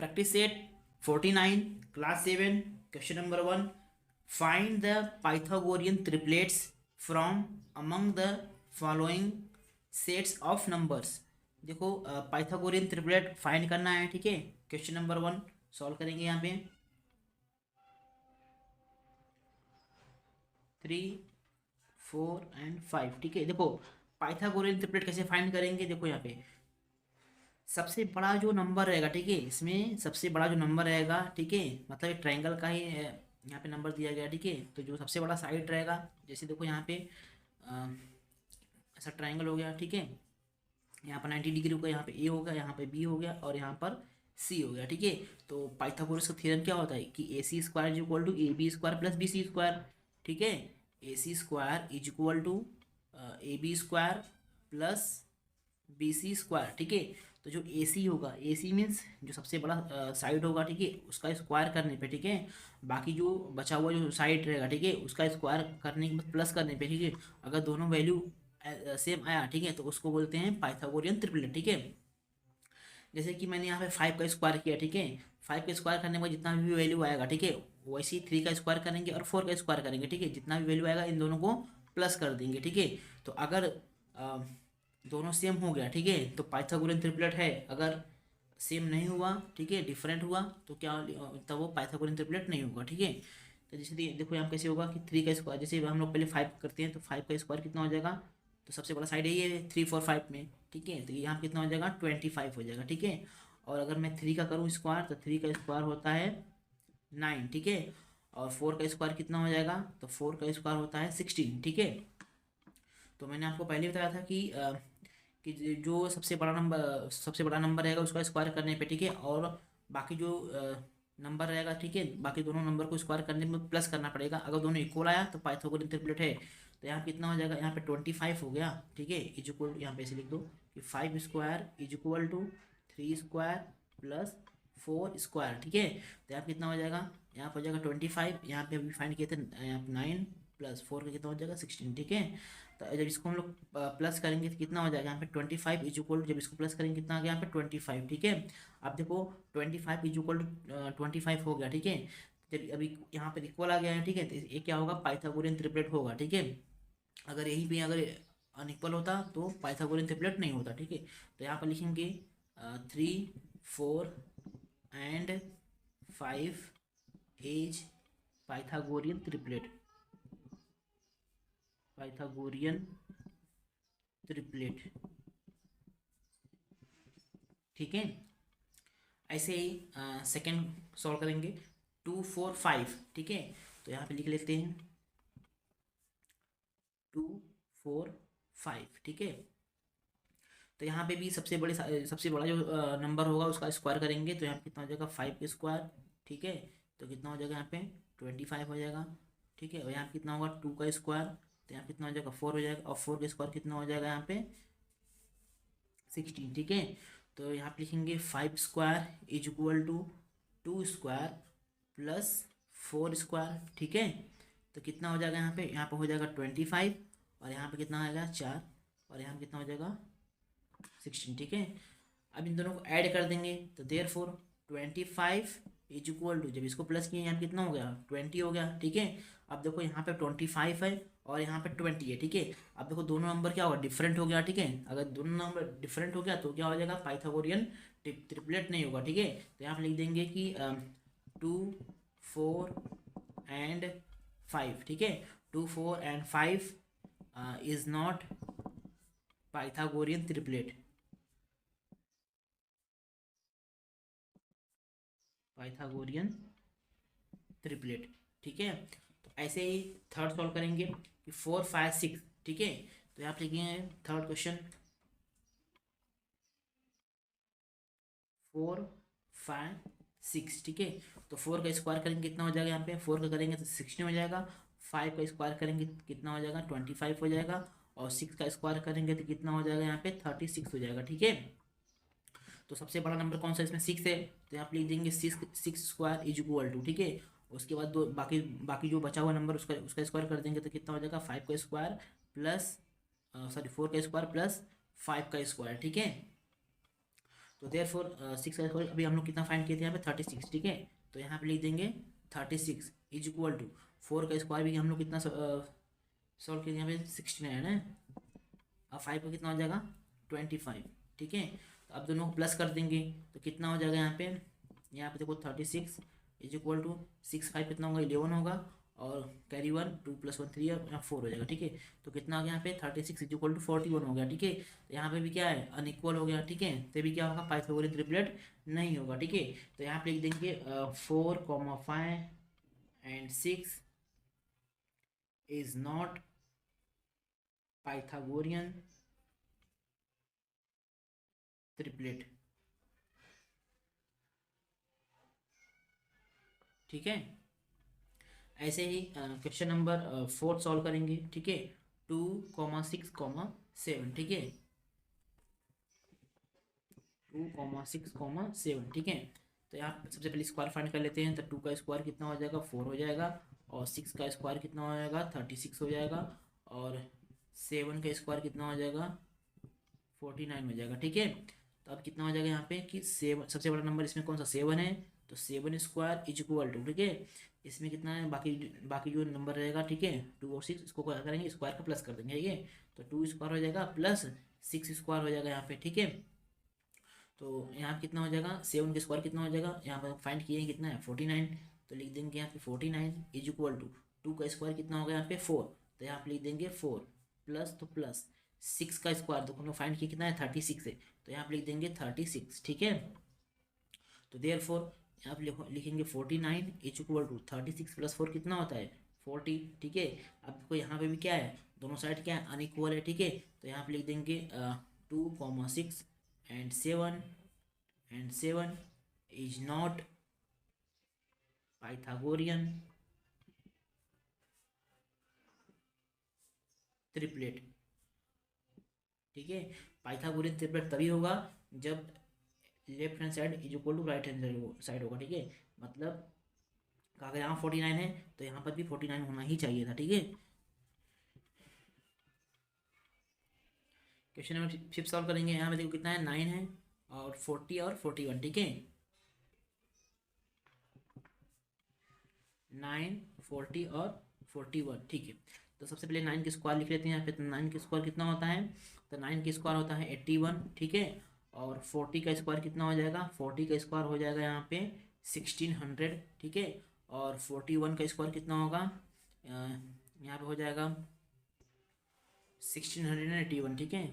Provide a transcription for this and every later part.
Practice set 49, class 7, question number 1. Find the Pythagorean triplets from among the following sets of numbers. देखो Pythagorean triplet find करना है, ठीक है। Question number 1 solve करेंगे यहाँ पे। 3, 4 एंड 5, ठीक है। देखो पाइथागोरियन ट्रिपलेट कैसे फाइंड करेंगे, देखो यहाँ पे सबसे बड़ा जो नंबर रहेगा, ठीक है, इसमें सबसे बड़ा जो नंबर रहेगा, ठीक है, मतलब एक ट्रायंगल का ही यहाँ पे नंबर दिया गया, ठीक है। तो जो सबसे बड़ा साइड रहेगा, जैसे देखो यहाँ पे ऐसा ट्रायंगल हो गया, ठीक है। यहाँ पर 90 डिग्री का यहाँ पे ए हो गया, यहाँ पे बी हो गया और यहाँ पर सी हो गया, ठीक है। तो पाइथागोरस का थ्योरम क्या होता है कि A C square is equal to A B square plus B C square, ठीक है। A C square is equal to A B square plus B C square, ठीक है। तो जो ए सी होगा, ए सी मीन्स जो सबसे बड़ा साइड होगा, ठीक है, उसका स्क्वायर करने पे, ठीक है, बाकी जो बचा हुआ जो साइड रहेगा, ठीक है, उसका स्क्वायर करने के बाद प्लस करने पे, ठीक है, अगर दोनों वैल्यू सेम आया, ठीक है, तो उसको बोलते हैं पाइथागोरियन ट्रिपलेट, ठीक है। जैसे कि मैंने यहाँ पे 5 का स्क्वायर किया, ठीक है, 5 का स्क्वायर करने के बाद जितना भी वैल्यू आएगा, ठीक है, वैसे ही 3 का स्क्वायर करेंगे और 4 का स्क्वायर करेंगे, ठीक है, जितना भी वैल्यू आएगा इन दोनों को प्लस कर देंगे, ठीक है। तो अगर दोनों सेम हो गया, ठीक है, तो पाइथागोरियन ट्रिपलेट है। अगर सेम नहीं हुआ, ठीक है, डिफरेंट हुआ, तो क्या तब वो पाइथागोरियन ट्रिपलेट नहीं होगा, ठीक है। तो जैसे देखो यहाँ कैसे होगा कि 3 का स्क्वायर, जैसे हम लोग पहले 5 करते हैं तो 5 का स्क्वायर कितना हो जाएगा, तो सबसे बड़ा साइड यही है 3, 4, 5 में, ठीक है। तो यहाँ कितना हो जाएगा 25 हो जाएगा, ठीक है। और अगर मैं 3 का करूँ स्क्वायर तो 3 का स्क्वायर होता है 9, ठीक है। और 4 का स्क्वायर कितना हो जाएगा, तो 4 का स्क्वायर होता है 16, ठीक है। तो मैंने आपको पहले बताया था कि जो सबसे बड़ा नंबर रहेगा उसका स्क्वायर करने पे, ठीक है, और बाकी जो नंबर रहेगा, ठीक है, बाकी दोनों नंबर को स्क्वायर करने में प्लस करना पड़ेगा। अगर दोनों इक्वल आया तो पाइथागोरियन ट्रिपलेट है। तो यहाँ कितना हो जाएगा, यहाँ पे 25 हो गया, ठीक है, इज इक्वल, यहाँ पे ऐसे लिख दो कि 5 square is equal to 3 square plus 4 square, ठीक है। तो यहाँ कितना हो जाएगा, यहाँ पर हो जाएगा 25, यहाँ पे अभी फाइंड किए थे, यहाँ पे 9 प्लस 4 का कितना हो जाएगा 16, ठीक है। तो जब इसको हम लोग प्लस करेंगे तो कितना हो जाएगा, यहाँ पे 25 इज इक्वल, जब इसको प्लस करेंगे कितना आ गया यहाँ पे 25, ठीक है। अब देखो 25 इज इक्वल टू 25 हो गया, ठीक है। जब अभी यहाँ पे इक्वल आ गया है, ठीक है, तो ये क्या होगा, पाइथागोरियन ट्रिपलेट होगा, ठीक है। अगर यही पे अगर अनइक्वल होता तो पाइथागोरियन ट्रिपलेट नहीं होता, ठीक है। तो यहाँ पर लिखेंगे 3, 4 and 5 is Pythagorean triplet, Pythagorean triplet, ठीक है। ऐसे ही सेकंड सॉल्व करेंगे 2, 4, 5, ठीक है। तो यहाँ पे लिख लेते हैं 2, 4, 5, ठीक है। तो यहाँ पे भी सबसे बड़ा जो नंबर होगा उसका स्क्वायर करेंगे, तो यहाँ पे कितना हो जाएगा 5 का स्क्वायर, ठीक है। तो कितना हो जाएगा यहाँ पे 25 हो जाएगा, ठीक है। और यहाँ पे कितना होगा 2 का स्क्वायर, तो यहाँ कितना हो जाएगा 4 हो जाएगा, और 4 का स्क्वायर कितना हो जाएगा यहाँ पे 16, ठीक है। तो यहाँ पे लिखेंगे 5 square is equal to 2 square plus 4 square, ठीक है। तो कितना हो जाएगा यहाँ पे हो जाएगा 25, और यहाँ पे कितना आएगा 4, और यहाँ पे कितना हो जाएगा 16, ठीक है। अब इन दोनों को ऐड कर देंगे, तो देयरफॉर 25 इज इक्वल टू, जब इसको प्लस किए यहाँ पे कितना हो गया 20 हो गया, ठीक है। अब देखो यहाँ पे 25 है और यहाँ पे 20 है, ठीक है। अब देखो दोनों नंबर क्या होगा, डिफरेंट हो गया, ठीक है। अगर दोनों नंबर डिफरेंट हो गया तो क्या हो जाएगा, पाइथागोरियन ट्रिपलेट नहीं होगा, ठीक है। तो यहाँ पे लिख देंगे कि 2, 4 एंड 5, ठीक है। 2, 4 and 5 is not Pythagorean triplet, Pythagorean triplet, ठीक है। तो ऐसे ही थर्ड सॉल्व करेंगे कि 4, 5, 6, ठीक है। तो यहाँ पे लिखेंगे थर्ड क्वेश्चन 4, 5, 6, ठीक है। तो 4 का स्क्वायर करेंगे कितना हो जाएगा, यहाँ पे 4 का करेंगे तो 16 हो जाएगा, 5 का स्क्वायर करेंगे कितना हो जाएगा 25 हो जाएगा, और 6 का स्क्वायर करेंगे तो कितना हो जाएगा यहाँ पे 36 हो जाएगा, ठीक है। तो सबसे बड़ा नंबर कौन सा इसमें 6 है, तो यहाँ पे लिख देंगे 6 स्क्वायर इज इक्वल टू, ठीक है। उसके बाद दो बाकी बाकी जो बचा हुआ नंबर उसका उसका स्क्वायर कर देंगे तो कितना हो जाएगा 5 का स्क्वायर प्लस 4 का स्क्वायर प्लस 5 का स्क्वायर, ठीक है। तो देयरफॉर 6 का स्क्वायर अभी हम लोग कितना फाइंड किए थे यहाँ पे 36, ठीक है। तो यहाँ पे लिख देंगे 36 इज इक्वल टू 4 का स्क्वायर भी हम लोग कितना सॉल्व किए यहाँ पे 69 है। अब 5 का कितना हो जाएगा 25, ठीक है। तो अब दोनों को प्लस कर देंगे तो कितना हो जाएगा यहाँ पे देखो 36 इज इक्वल टू 6 5 कितना होगा 11 होगा, और कैरी 1 2 + 1 3 और यहाँ 4 हो जाएगा, ठीक है। तो कितना हो गया यहाँ पे 36 इज इक्वल टू 41 हो गया, ठीक है। तो यहाँ पे भी क्या है अनइक्वल हो गया, ठीक है। तो भी क्या होगा पाइथागोरस ट्रिपलेट नहीं होगा, ठीक है। तो यहाँ पे लिख देंगे 4, 5 and 6 is not Pythagorean triplet, ठीक है। ऐसे ही क्वेश्चन नंबर 4 सॉल्व करेंगे, ठीक है। 2, 6, 7, ठीक है। 2, 6, 7, ठीक है। तो यहाँ सबसे पहले स्क्वायर फाइंड कर लेते हैं। तो 2 का स्क्वायर कितना हो जाएगा 4 हो जाएगा, और 6 का स्क्वायर कितना हो जाएगा 36 हो जाएगा, और 7 का स्क्वायर कितना हो जाएगा 49 हो जाएगा, ठीक है। तो अब कितना हो जाएगा यहाँ पे कि 7 सबसे बड़ा नंबर इसमें कौन सा 7 है, तो 7 स्क्वायर इज इक्वल टू, ठीक है। इसमें कितना है बाकी बाकी जो नंबर रहेगा, ठीक है 2 और 6 इसको क्या करेंगे स्क्वायर का प्लस कर देंगे, ठीक है। तो 2 स्क्वायर हो जाएगा प्लस 6 स्क्वायर हो जाएगा यहाँ पे, ठीक है। तो यहाँ पे कितना हो जाएगा 7 का स्क्वायर कितना हो जाएगा यहाँ पर फाइंड किए कितना है 49। तो लिख देंगे यहाँ पे 49 इज इक्वल टू 2 का स्क्वायर कितना होगा यहाँ पे 4, तो यहाँ पे लिख देंगे 4 प्लस तो प्लस 6 का स्क्वायर तो हम लोग फाइंड किए कितना है 36 है, तो यहाँ पे लिख देंगे 36, ठीक है। तो देयरफॉर यहाँ पे लिखेंगे 49 इज इक्वल टू 36 + 4 कितना होता है 40, ठीक है। अब देखो यहाँ पे भी क्या है दोनों साइड क्या है अनइक्वल है, ठीक है। तो यहाँ पे लिख देंगे 2, 6 and 7 is not Pythagorean triplet, ठीक है। पाइथागोरियन ट्रिपलेट तभी होगा जब left hand side is equal to right hand side होगा, ठीक है। मतलब अगर यहाँ 49 है तो यहाँ पर भी 49 होना ही चाहिए था, ठीक है। क्वेश्चन नंबर 5 सॉल्व करेंगे। यहाँ पे देखो कितना है 9 है, और 40 और 41, ठीक है। 9, 40 और 41, ठीक है। तो सबसे पहले 9 के स्क्वायर लिख लेते हैं यहाँ पे। तो 9 के स्क्वायर कितना होता है, तो 9 के स्क्वायर होता है 81, ठीक है। और 40 का स्क्वायर कितना हो जाएगा 40 का स्क्वायर हो जाएगा यहाँ पे 1600, ठीक है। और 41 का स्क्वायर कितना होगा यहाँ पे हो जाएगा 1681, ठीक है।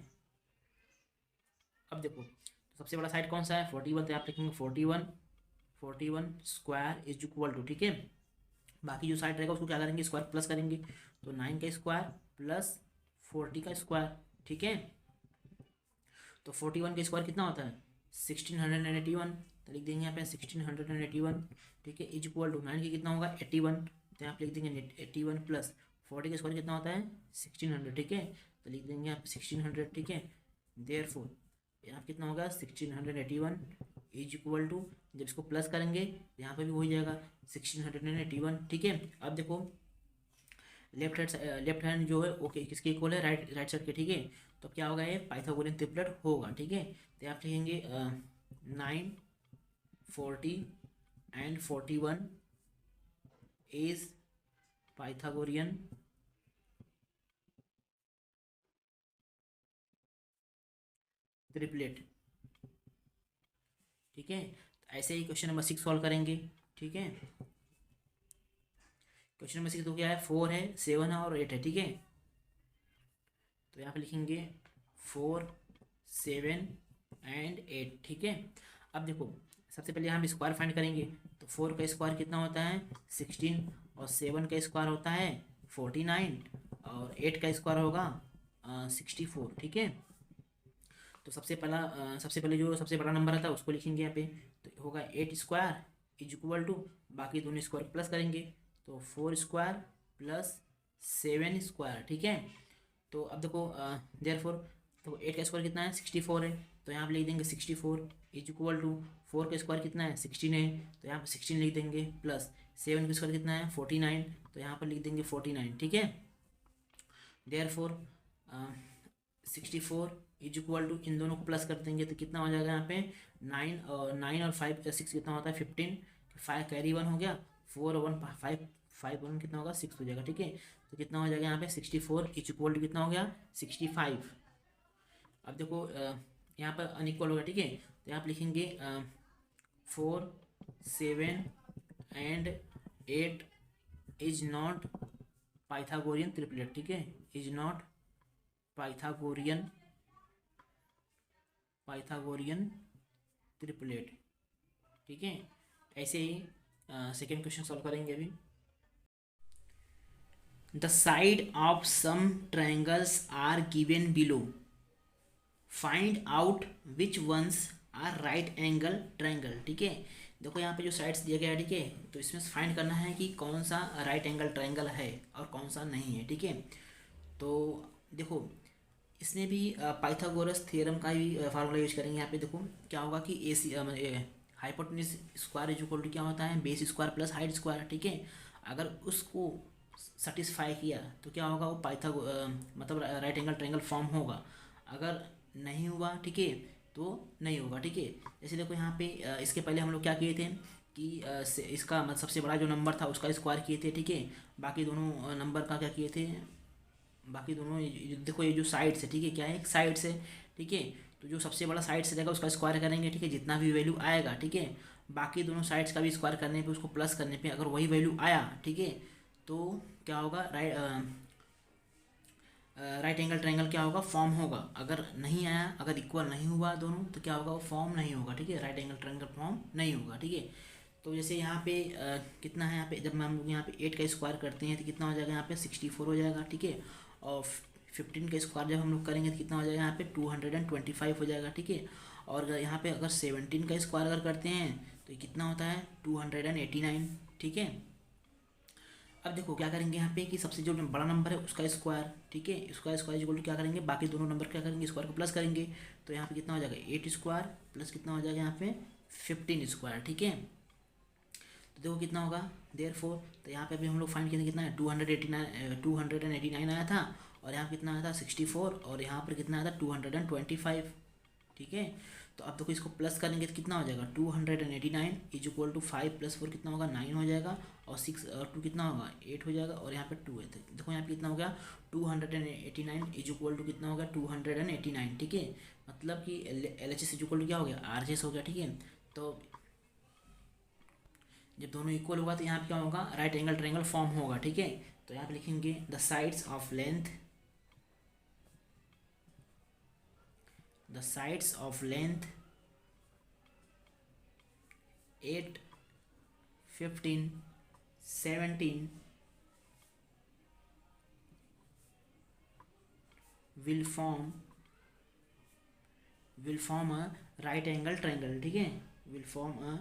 अब देखो तो सबसे बड़ा साइड कौन सा है 41, तो आप लिखेंगे 41 स्क्वायर इज इक्वल टू, ठीक है। बाकी जो साइड रहेगा उसको क्या करेंगे स्क्वायर प्लस करेंगे। तो 9 का स्क्वायर प्लस 40 का स्क्वायर, ठीक है। तो 41 का स्क्वायर कितना होता है 1681, तो लिख देंगे यहाँ पे 1681, ठीक है। इज इक्वल टू 9 की कितना होगा 81, तो यहाँ पे लिख देंगे 81 प्लस 40 का स्क्वायर कितना होता है 1600, ठीक है। तो लिख देंगे यहाँ पे 1600, ठीक है। देयरफॉर यहाँ कितना होगा 1681 इज इक्वल टू जब इसको प्लस करेंगे यहाँ पे भी हो जाएगा 1681, ठीक है। अब देखो लेफ्ट हैंड जो है ओके किसके इक्वल है राइट साइड के, ठीक है। तो क्या होगा ये पाइथागोरियन ट्रिपलेट होगा, ठीक है। तो आप लिखेंगे 9, 40 एंड 41 इज पाइथागोरियन ट्रिपलेट, ठीक है। तो ऐसे ही क्वेश्चन नंबर 6 सॉल्व करेंगे, ठीक है। क्वेश्चन नंबर 6 तो क्या है 4 है 7 है और 8 है, ठीक है। तो यहाँ पे लिखेंगे 4, 7 एंड 8, ठीक है। अब देखो सबसे पहले यहाँ पे स्क्वायर फाइंड करेंगे। तो 4 का स्क्वायर कितना होता है 16, और 7 का स्क्वायर होता है 49, और 8 का स्क्वायर होगा 64, ठीक है। तो सबसे पहले जो सबसे बड़ा नंबर आता है उसको लिखेंगे यहाँ पे। तो होगा 8 स्क्वायर इज इक्वल टू बाकी दोनों स्क्वायर प्लस करेंगे। तो 4 स्क्वायर प्लस 7 स्क्वायर, ठीक है। तो अब देखो देयरफॉर तो 8 का स्क्वायर कितना है 64 है, तो यहाँ पे लिख देंगे 64 इज इक्वल टू 4 का स्क्वायर कितना है 16 है, तो यहाँ पे 16 लिख देंगे, प्लस 7 का स्क्वायर कितना है 49, तो यहाँ पर लिख देंगे 49, ठीक है। देयरफॉर 64 इज इक्वल टू इन दोनों को प्लस कर देंगे तो कितना हो जाएगा यहाँ पे 9 और 5 6 कितना होता है 15, 5 कैरी 1 हो गया, 4 और 1 5, 5 1 कितना होगा 6 हो जाएगा, ठीक है। तो कितना हो जाएगा यहाँ पे 64 इज इक्वल टू कितना हो गया 65। अब देखो यहाँ पर अनइक्वल हो गया, ठीक है। तो यहाँ पर लिखेंगे 4 7 and 8 is not Pythagorean triplet, ठीक है, is not Pythagorean Pythagorean triplet, ठीक है। ऐसे ही सेकेंड क्वेश्चन सॉल्व करेंगे अभी। The side of some triangles are given below, find out which ones are right angle triangle, ठीक है। देखो यहाँ पे जो साइड्स दिया गया है, ठीक है, तो इसमें फाइंड करना है कि कौन सा राइट एंगल ट्रायंगल है और कौन सा नहीं है, ठीक है। तो देखो इसमें भी पाइथागोरस थ्योरम का भी फार्मूला यूज करेंगे। यहाँ पे देखो क्या होगा कि A C hypotenuse square is equal to क्या होता है base square plus height square, ठीक है। अगर उसको सेटिस्फाई किया तो क्या होगा वो मतलब राइट एंगल ट्रायंगल फॉर्म होगा। अगर नहीं हुआ, ठीक है, तो नहीं होगा, ठीक है। जैसे देखो यहाँ पे इसके पहले हम लोग क्या किए थे कि इसका मतलब सबसे बड़ा जो नंबर था उसका स्क्वायर किए थे, ठीक है। बाकी दोनों नंबर का क्या किए थे, बाकी दोनों देखो ये जो साइड्स है, ठीक है, क्या है एक साइड्स है, ठीक है। तो जो सबसे बड़ा साइड्स रहेगा उसका स्क्वायर करेंगे, ठीक है, जितना भी वैल्यू आएगा, ठीक है। बाकी दोनों साइड्स का भी स्क्वायर करने पे उसको प्लस करने पे अगर वही वैल्यू आया, ठीक है, तो क्या होगा राइट एंगल ट्रायंगल क्या होगा फॉर्म होगा। अगर नहीं आया, अगर इक्वल नहीं हुआ दोनों, तो क्या होगा वो फॉर्म नहीं होगा, ठीक है, राइट एंगल ट्रायंगल फॉर्म नहीं होगा, ठीक है। तो जैसे यहाँ पे कितना है, यहाँ पे जब हम लोग यहाँ पे 8 का स्क्वायर करते हैं तो कितना हो जाएगा यहाँ पे 64 हो जाएगा, ठीक है। और 15 का स्क्वायर जब हम लोग करेंगे तो कितना हो जाएगा यहाँ पे 225 हो जाएगा, ठीक है। और अगर यहाँ पे अगर 17 का स्क्वायर अगर करते हैं तो ये कितना होता है 289, ठीक है। अब देखो क्या करेंगे यहाँ पे कि सबसे जो बड़ा नंबर है उसका स्क्वायर, ठीक है, उसका स्क्वायर इक्वल टू क्या करेंगे बाकी दोनों नंबर क्या करेंगे स्क्वायर को प्लस करेंगे। तो यहाँ पे कितना हो जाएगा 8 स्क्वायर प्लस कितना हो जाएगा यहाँ पे 15 स्क्वायर, ठीक है। तो देखो कितना होगा देयरफॉर, तो यहाँ पे अभी हम लोग फाइंड किए कितना है 289 आया था, और यहाँ पे कितना आया था 64, और यहाँ पर कितना आया था 225, ठीक है। तो अब देखो इसको प्लस करेंगे तो कितना हो जाएगा 289 इज इक्वल टू 5 प्लस 4 कितना होगा 9 हो जाएगा, और 6 और 2 कितना होगा 8 हो जाएगा, और यहाँ पे 2 है। तो देखो यहाँ पे कितना हो गया 289 इज इक्वल टू कितना हो गया 289, ठीक है। मतलब कि L H S is equal to क्या हो गया आर एच एस हो गया, ठीक है। तो जब दोनों इक्वल होगा तो यहाँ पे क्या होगा राइट एंगल ट्रायंगल फॉर्म होगा, ठीक है। तो यहाँ पे लिखेंगे the sides of length 8 15 17 will form a right angle triangle, ठीक है, will form a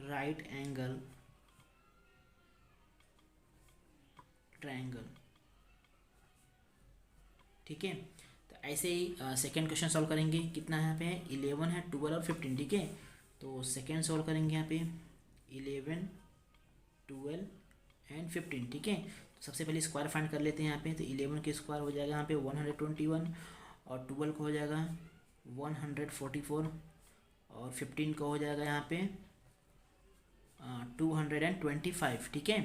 right angle triangle, ठीक है। तो ऐसे ही सेकेंड क्वेश्चन सॉल्व करेंगे। कितना है यहाँ पे 11 है 12 और 15, ठीक है। तो सेकेंड सॉल्व करेंगे यहाँ पे 11 12 एंड 15, ठीक है। तो सबसे पहले स्क्वायर फाइंड कर लेते हैं यहाँ पे। तो 11 के स्क्वायर हो जाएगा यहाँ पे 121, और 12 का हो जाएगा 144, और 15 का हो जाएगा यहाँ पे 225, ठीक है।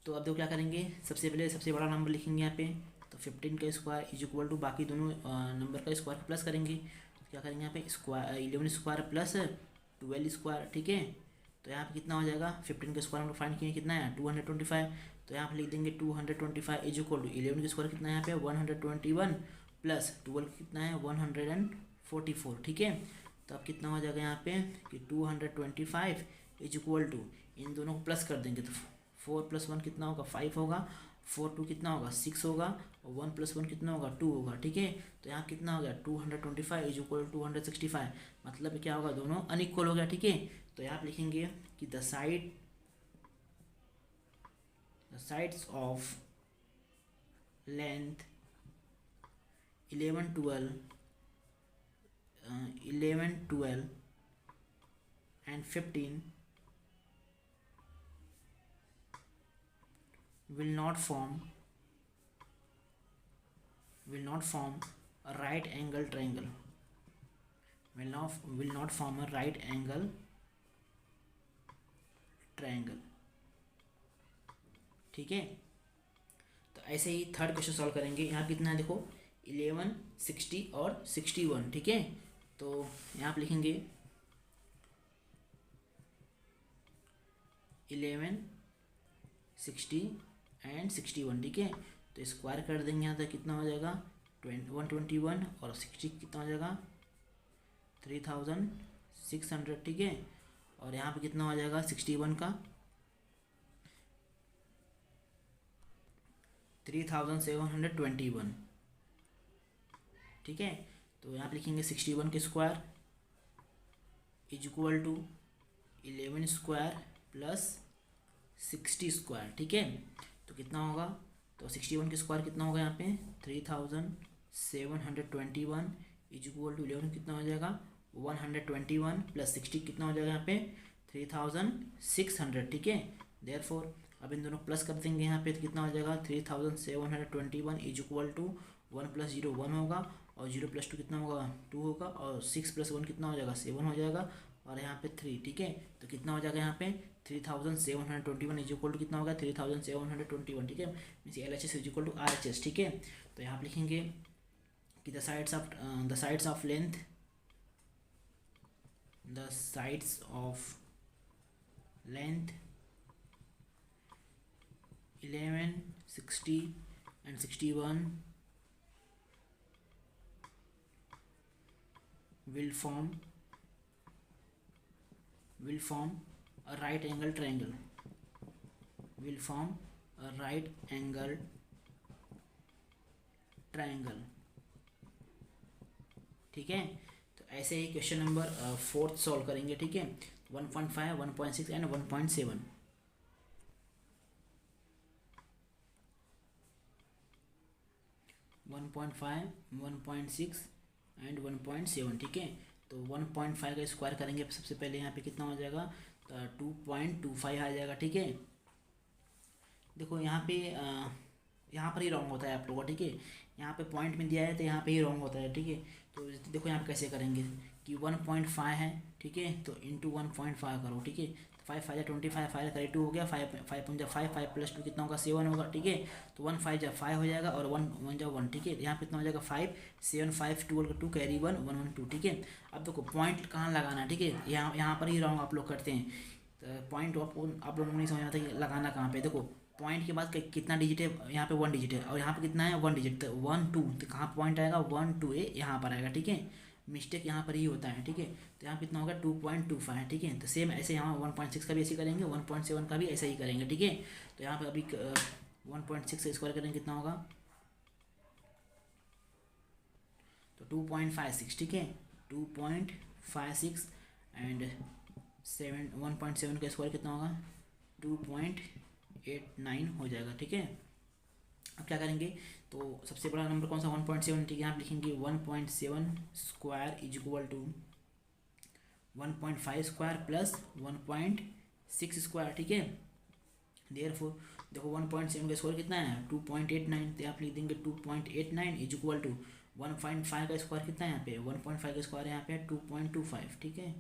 तो अब देखो क्या करेंगे सबसे पहले सबसे बड़ा नंबर लिखेंगे यहाँ पे। तो 15 का स्क्वायर इज इक्वल टू बाकी दोनों नंबर का स्क्वायर प्लस करेंगे। तो क्या करेंगे यहाँ पे स्क्वायर 11 स्क्वायर प्लस 12 स्क्वायर, ठीक है। तो यहाँ पे कितना हो जाएगा 15 का स्क्वायर हम लोग फाइंड किए कितना है 225। तो यहाँ पे लिख देंगे 225 इज इक्वल टू 11 का स्क्वायर कितना है यहाँ पे 121 प्लस 12 कितना है 144, ठीक है। तो अब कितना हो जाएगा यहाँ पे कि 225 इज इक्वल टू इन दोनों को प्लस कर देंगे तो 4 + 1 कितना होगा 5 होगा, 4 2 कितना होगा 6 होगा, और 1 + 1 कितना होगा 2 होगा, ठीक है। तो यहाँ कितना हो गया 225 इज इक्वल टू 265, मतलब क्या होगा दोनों अनइक्वल हो गया, ठीक है। तो यहाँ लिखेंगे कि the sides of length 11 12 and 15 will not form a right angle triangle, will not form a right angle triangle। ठीक है, तो ऐसे ही थर्ड क्वेश्चन सॉल्व करेंगे। यहाँ कितना है देखो 11, 60 और 61। ठीक है, तो यहाँ पे लिखेंगे 11, 60 एंड 61। ठीक है, तो स्क्वायर कर देंगे यहाँ तक कितना हो जाएगा 121 और 60 कितना हो जाएगा 3600। ठीक है, और यहाँ पे कितना हो जाएगा 61 का 3721। ठीक है, तो यहाँ पे लिखेंगे 61 के square is equal to 11 square plus 60 square. ठीक है, तो कितना होगा, तो 61 के स्क्वायर कितना होगा यहाँ पे 3721 इज इक्वल टू 11 कितना हो जाएगा 121 प्लस 60 कितना हो जाएगा यहाँ पे 3600। ठीक है, देयरफॉर अब इन दोनों प्लस कर देंगे यहाँ पे तो कितना हो जाएगा 3721 इज इक्वल टू 1 + 0 1 होगा और 0 + 2 कितना होगा 2 होगा और 6 + 1 कितना हो जाएगा 7 हो जाएगा और यहाँ पे 3। ठीक है, तो कितना हो जाएगा यहाँ पे 3721 इज इक्वल टू कितना होगा 3721। ठीक है, means LHS is equal to RHS। ठीक है, तो यहाँ पे लिखेंगे कि the sides of length length 11, 60 and 61 will form a right angle triangle। ठीक है, तो ऐसे ही क्वेश्चन नंबर 4 सॉल्व करेंगे। ठीक है, 1.5, 1.6 एंड 1.7। 1.5, 1.6 एंड 1.7। ठीक है, तो 1.5 का स्क्वायर करेंगे सबसे पहले यहाँ पे कितना हो जाएगा 2.25 आ जाएगा। ठीक है, देखो यहाँ पे यहाँ पर ही रॉन्ग होता है आप लोगों का। ठीक है, यहाँ पे पॉइंट में दिया है तो यहाँ पे ही रॉन्ग होता है। ठीक है, तो देखो यहाँ पे कैसे करेंगे कि 1.5 है। ठीक है, तो इंटू 1.5 करो। ठीक है, 5 5 25, 5 करे 2 हो गया, 5 5 5 5 + 2 कितना होगा 7 होगा। ठीक है, तो 1 5 = 5 हो जाएगा और 1 1 = 1। ठीक है, यहाँ पे कितना हो जाएगा 5 7 5 12 2 कैरी 1 1 1 2। ठीक है, अब देखो पॉइंट कहाँ लगाना है। ठीक है, यहाँ पर ही रॉन्ग आप लोग करते हैं। तो पॉइंट आप लोगों को नहीं समझ आता कि लगाना कहाँ पे। देखो पॉइंट के बाद कितना डिजिट है, यहाँ पे 1 डिजिट है और यहाँ पे कितना है 1 डिजिट, तो 1 2, तो कहाँ पॉइंट आएगा 1 2 यहाँ पर आएगा। ठीक है, मिस्टेक यहाँ पर ही होता है। ठीक है, तो यहाँ कितना होगा 2.25। ठीक है, तो सेम ऐसे यहाँ 1.6 का भी ऐसे करेंगे, 1.7 का भी ऐसा ही करेंगे। ठीक है, तो यहाँ पे अभी 1.6 से स्क्वायर करेंगे कितना होगा तो 2.56। ठीक है, 2.56 एंड 1.7 का स्क्वायर कितना होगा 2.89 हो जाएगा। ठीक है, अब क्या करेंगे, तो सबसे बड़ा नंबर कौन सा 1.7। ठीक है, यहाँ पे लिखेंगे 1.7 square is equal to 1.5 square plus 1.6 square. ठीक है, देयरफॉर देखो 1.7 का स्क्वायर कितना है 2.89, तो आप लिख देंगे 2.89 इज इक्वल टू 1.5 का स्क्वायर कितना है यहाँ पे 1.5 का स्क्वायर यहाँ पे 2.25। ठीक है,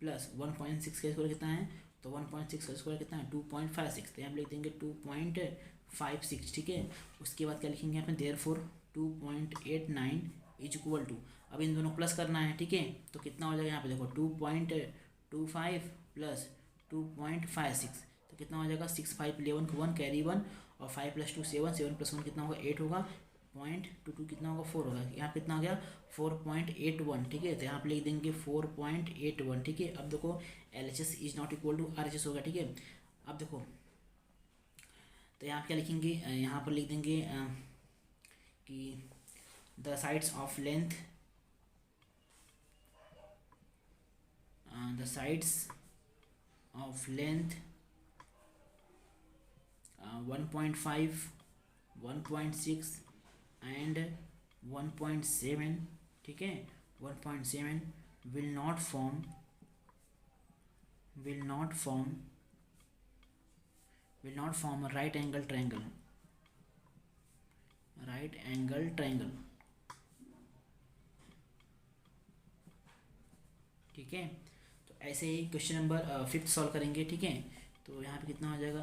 प्लस 1.6 का स्क्वायर कितना है तो 1.6 का स्क्वायर कितना है 2.56, तो यहाँ लिख देंगे 2.56। ठीक है, उसके बाद क्या लिखेंगे यहाँ पे देयरफॉर 2.89 इज इक्वल टू, अब इन दोनों प्लस करना है। ठीक है, तो कितना हो जाएगा यहाँ पे देखो 2.25 प्लस 2.56, तो कितना हो जाएगा 6 5 11 को 1 कैरी 1 और 5 + 2 7 7 + 1 कितना होगा 8 होगा 0.22 कितना होगा 4 होगा। यहाँ पे कितना हो गया 4.81। ठीक है, तो यहाँ पे लिख देंगे 4.81। ठीक है, अब देखो LHS is not equal to RHS होगा। ठीक है, अब देखो तो यहाँ पे क्या लिखेंगे यहाँ पर लिख देंगे कि the sides of length 1.5 1.6 and 1.7। ठीक है, 1.7 will not form a right angle triangle। ठीक है। तो ऐसे ही क्वेश्चन नंबर 5 सॉल्व करेंगे। ठीक है, तो यहाँ पे कितना हो जाएगा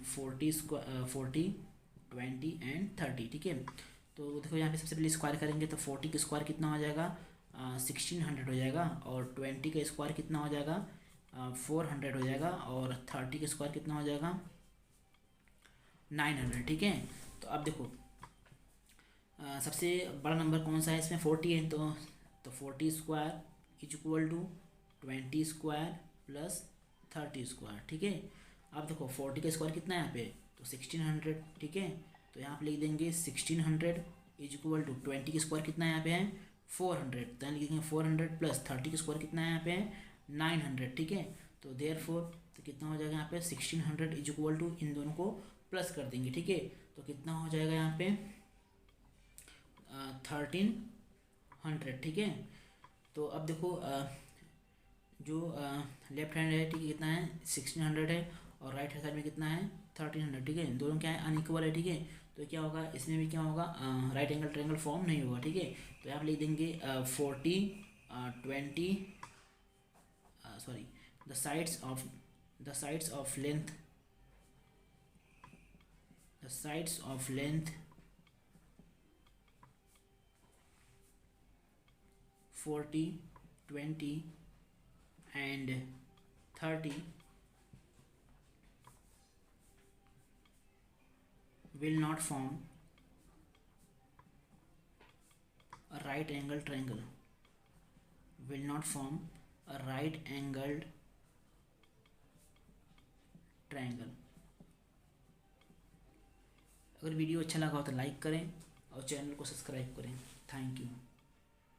40 20 एंड 30। ठीक है, तो देखो यहाँ पे सबसे पहले स्क्वायर करेंगे तो 40 का स्क्वायर कितना हो जाएगा 1600 हो जाएगा, और 20 का स्क्वायर कितना हो जाएगा 400 हो जाएगा, और 30 का स्क्वायर कितना हो जाएगा 900। ठीक है, तो अब देखो सबसे बड़ा नंबर कौन सा है इसमें 40 है, तो 40 square is equal to 20 square plus 30 square. ठीक है, अब देखो 40 का स्क्वायर कितना है यहाँ पे तो 1600। ठीक है, तो यहाँ पे लिख देंगे 1600 इज इक्वल टू 20 का स्क्वायर कितना है यहाँ पे है 400, तो यहाँ लिख देंगे 400 प्लस 30 का स्क्वायर कितना है यहाँ पे है 900। ठीक है, तो देयरफॉर तो कितना हो जाएगा यहाँ पे 1600 इज इक्वल टू इन दोनों को प्लस कर देंगे। ठीक है, तो कितना हो जाएगा यहाँ पे 1300। ठीक है, तो अब देखो जो लेफ्ट हैंड है ठीक है कितना है 1600 है, और राइट हैंड साइड में कितना है 1300। ठीक है, दोनों क्या है अनइक्वल है। ठीक है, तो क्या होगा इसमें भी क्या होगा राइट एंगल ट्रायंगल फॉर्म नहीं होगा। ठीक है, तो यहाँ पे लिख देंगे 40 20 sorry the sides of length 40 20 and 30 will not form a right angled triangle, will not form a right angled triangle। अगर वीडियो अच्छा लगा हो तो लाइक करें और चैनल को सब्सक्राइब करें। Thank you.